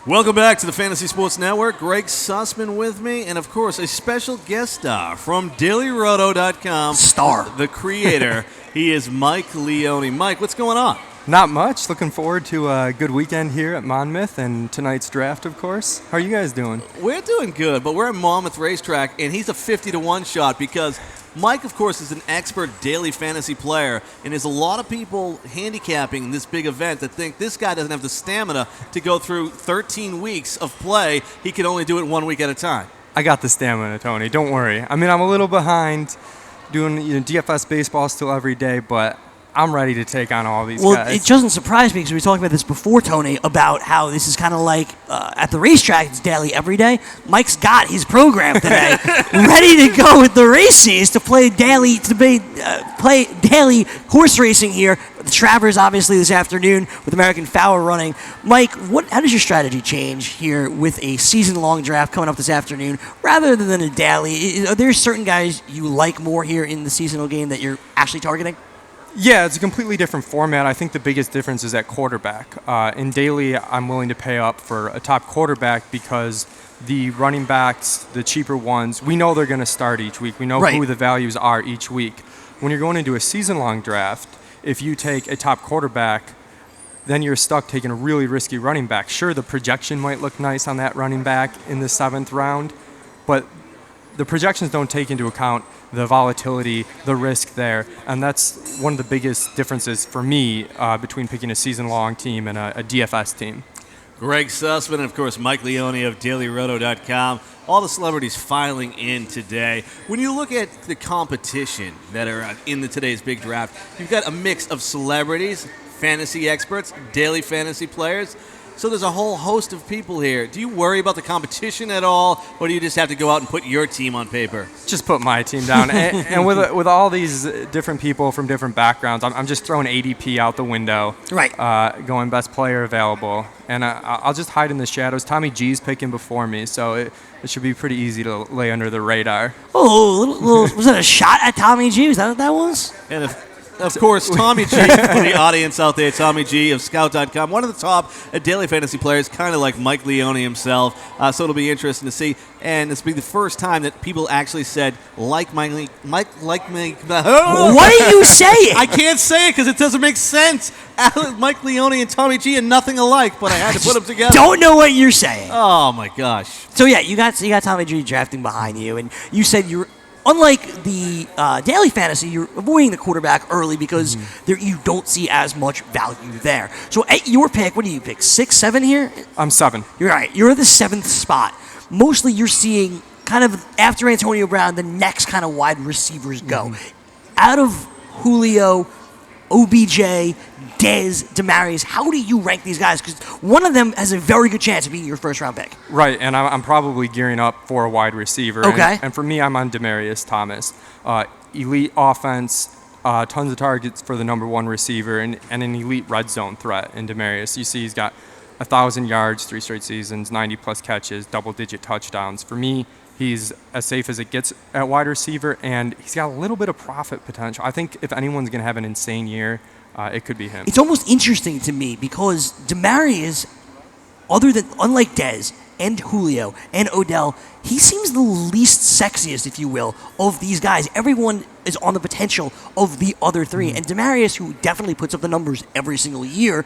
Welcome back to the Fantasy Sports Network. Gregg Sussman with me, and of course, a special guest star from DailyRoto.com. Star. The creator. He is Mike Leone. Mike, what's going on? Not much. Looking forward to a good weekend here at Monmouth and tonight's draft, of course. How are you guys doing? We're doing good, but we're at Monmouth Racetrack, and he's a 50-1 shot because Mike, of course, is an expert daily fantasy player, and there's a lot of people handicapping this big event that think this guy doesn't have the stamina to go through 13 weeks of play. He can only do it 1 week at a time. I got the stamina, Tony. Don't worry. I mean, I'm a little behind doing DFS baseball still every day, but I'm ready to take on all these guys. Well, it doesn't surprise me because we were talking about this before, Tony, about how this is kind of like at the racetrack, it's daily every day. Mike's got his program today, ready to go with the races to play daily horse racing here. The Travers, obviously, this afternoon with American Fowler running. Mike, how does your strategy change here with a season-long draft coming up this afternoon rather than a daily? Are there certain guys you like more here in the seasonal game that you're actually targeting? Yeah, it's a completely different format. I think the biggest difference is at quarterback. In daily, I'm willing to pay up for a top quarterback because the running backs, the cheaper ones, we know they're going to start each week. We know who the values are each week. When you're going into a season-long draft, if you take a top quarterback, then you're stuck taking a really risky running back. Sure, the projection might look nice on that running back in the 7th round, but the projections don't take into account the volatility, the risk there, and that's one of the biggest differences for me between picking a season-long team and a DFS team. Gregg Sussman and, of course, Mike Leone of DailyRoto.com. All the celebrities filing in today. When you look at the competition that are in today's big draft, you've got a mix of celebrities, fantasy experts, daily fantasy players. So there's a whole host of people here. Do you worry about the competition at all, or do you just have to go out and put your team on paper? Just put my team down. and with all these different people from different backgrounds, I'm just throwing ADP out the window. Right. Going best player available. And I'll just hide in the shadows. Tommy G's picking before me, so it should be pretty easy to lay under the radar. Oh, was that a shot at Tommy G? Was that what that was? And of course, Tommy G, for the audience out there, Tommy G of Scout.com, one of the top daily fantasy players, kind of like Mike Leone himself. So it'll be interesting to see. And this will be the first time that people actually said, like me. What are you saying? I can't say it because it doesn't make sense. Mike Leone and Tommy G are nothing alike, but I had to put them together. Don't know what you're saying. Oh, my gosh. So, yeah, you got Tommy G drafting behind you, and you said you're unlike the daily fantasy, you're avoiding the quarterback early because you don't see as much value there. So at your pick, what do you pick, 6, 7 here? I'm 7. You're right. You're at the 7th spot. Mostly you're seeing kind of after Antonio Brown, the next kind of wide receivers go. Out of Julio, OBJ, Dez, Demaryius, how do you rank these guys? Because one of them has a very good chance of being your first-round pick. Right, and I'm probably gearing up for a wide receiver. Okay. And for me, I'm on Demaryius Thomas. Elite offense, tons of targets for the number 1 receiver, and an elite red zone threat in Demaryius. You see he's got 1,000 yards, 3 straight seasons, 90-plus catches, double-digit touchdowns. For me, he's as safe as it gets at wide receiver, and he's got a little bit of profit potential. I think if anyone's going to have an insane year, it could be him. It's almost interesting to me because Demaryius, unlike Dez and Julio and Odell, he seems the least sexiest, if you will, of these guys. Everyone is on the potential of the other 3. And Demaryius, who definitely puts up the numbers every single year,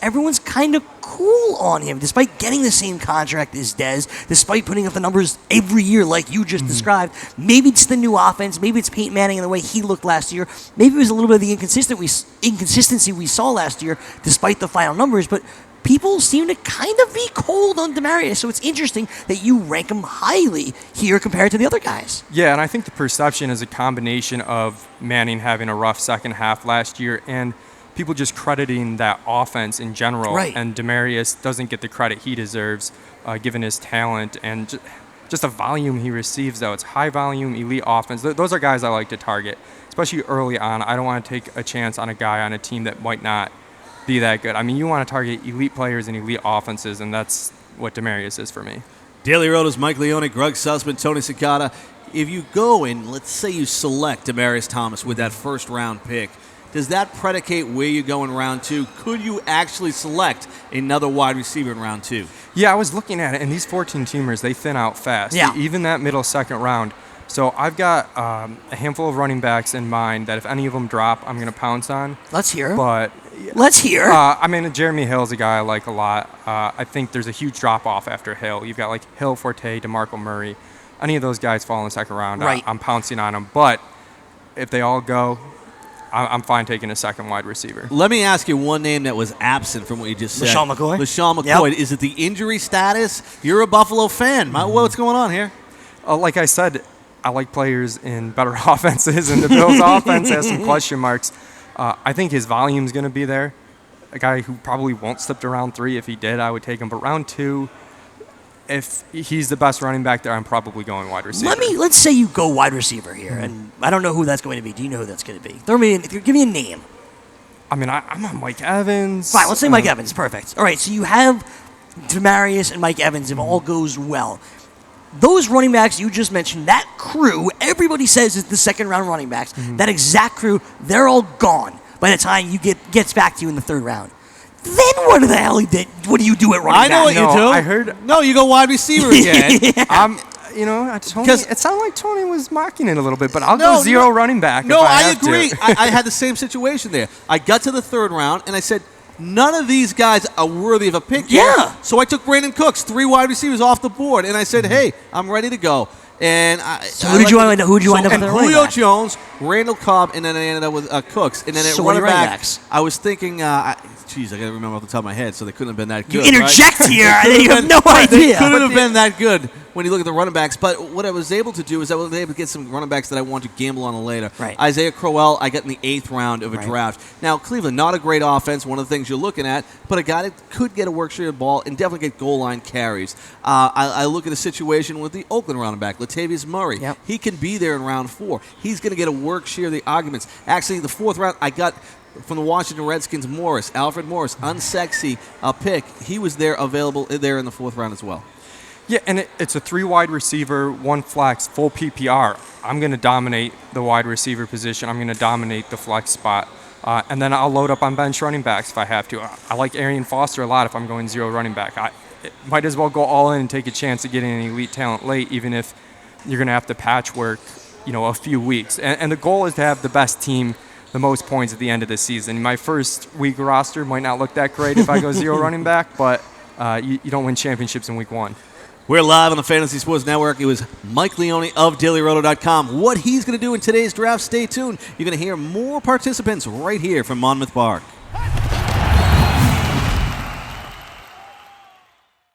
everyone's kind of cool on him, despite getting the same contract as Dez, despite putting up the numbers every year like you just described. Maybe it's the new offense. Maybe it's Peyton Manning and the way he looked last year. Maybe it was a little bit of the inconsistency we saw last year, despite the final numbers. But people seem to kind of be cold on Demaryius, so it's interesting that you rank him highly here compared to the other guys. Yeah, and I think the perception is a combination of Manning having a rough second half last year and people just crediting that offense in general. Right. And Demaryius doesn't get the credit he deserves given his talent and just the volume he receives, though. It's high volume, elite offense. Those are guys I like to target, especially early on. I don't want to take a chance on a guy on a team that might not be that good. I mean, you want to target elite players and elite offenses, and that's what Demaryius is for me. Daily Roto's Mike Leone, Gregg Sussman, Tony Cincotta. If you go and let's say you select Demaryius Thomas with that first-round pick, does that predicate where you go in round 2? Could you actually select another wide receiver in round 2? Yeah, I was looking at it, and these 14-teamers, they thin out fast. Yeah. Even that middle second round. So I've got a handful of running backs in mind that if any of them drop, I'm going to pounce on. Let's hear. But Let's hear. I mean, Jeremy Hill's a guy I like a lot. I think there's a huge drop-off after Hill. You've got, like, Hill, Forte, DeMarco Murray. Any of those guys fall in the second round, Right. I'm pouncing on them. But if they all go, I'm fine taking a second wide receiver. Let me ask you one name that was absent from what you just said. LaShawn McCoy? LaShawn McCoy. Yep. Is it the injury status? You're a Buffalo fan. What's going on here? Like I said, I like players in better offenses, and the Bills' offense has some question marks. I think his volume's going to be there. A guy who probably won't slip to round 3. If he did, I would take him. But round 2, if he's the best running back there, I'm probably going wide receiver. Let's say you go wide receiver here, and I don't know who that's going to be. Do you know who that's going to be? Give me a name. I mean, I'm on Mike Evans. Fine, let's say Mike Evans. Perfect. All right, so you have Demaryius and Mike Evans if all goes well. Those running backs you just mentioned, that crew, everybody says is the second-round running backs. That exact crew, they're all gone by the time you gets back to you in the third round. Then what the hell what do you do at running back? I know what you do. I heard. No, you go wide receiver again. Tony, Just- it sounded like Tony was mocking it a little bit, but I'll No, go zero running back. No, if I I have agree. To. I had the same situation there. I got to the third round, and I said, none of these guys are worthy of a pick here. Yeah. So I took Brandon Cooks, 3 wide receivers off the board, and I said, hey, I'm ready to go. And who'd you wind up with and at running Julio back? Jones, Randall Cobb, and then I ended up with Cooks. And then at So what are running your running back, backs? I was thinking, I got to remember off the top of my head, so they couldn't have been that You good. interject right? here, and then you have no They idea. couldn't have been that good when you look at the running backs. But what I was able to do is I was able to get some running backs that I want to gamble on later. Right. Isaiah Crowell, I got in the 8th round of a Right. draft. Now, Cleveland, not a great offense, one of the things you're looking at, but a guy that could get a work share ball and definitely get goal line carries. I look at a situation with the Oakland running back, Latavius Murray. Yep. He can be there in round 4. He's going to get a work share of the arguments. Actually, the 4th round, I got from the Washington Redskins, Alfred Morris, unsexy pick. He was there available there in the 4th round as well. Yeah, and it's a 3 wide receiver, 1 flex, full PPR. I'm going to dominate the wide receiver position. I'm going to dominate the flex spot. And then I'll load up on bench running backs if I have to. I like Arian Foster a lot if I'm going zero running back. I might as well go all in and take a chance of getting an elite talent late, even if you're going to have to patchwork, a few weeks. And the goal is to have the best team the most points at the end of the season. My first week roster might not look that great if I go zero running back, but you don't win championships in week 1. We're live on the Fantasy Sports Network. It was Mike Leone of DailyRoto.com. What he's going to do in today's draft, stay tuned. You're going to hear more participants right here from Monmouth Park.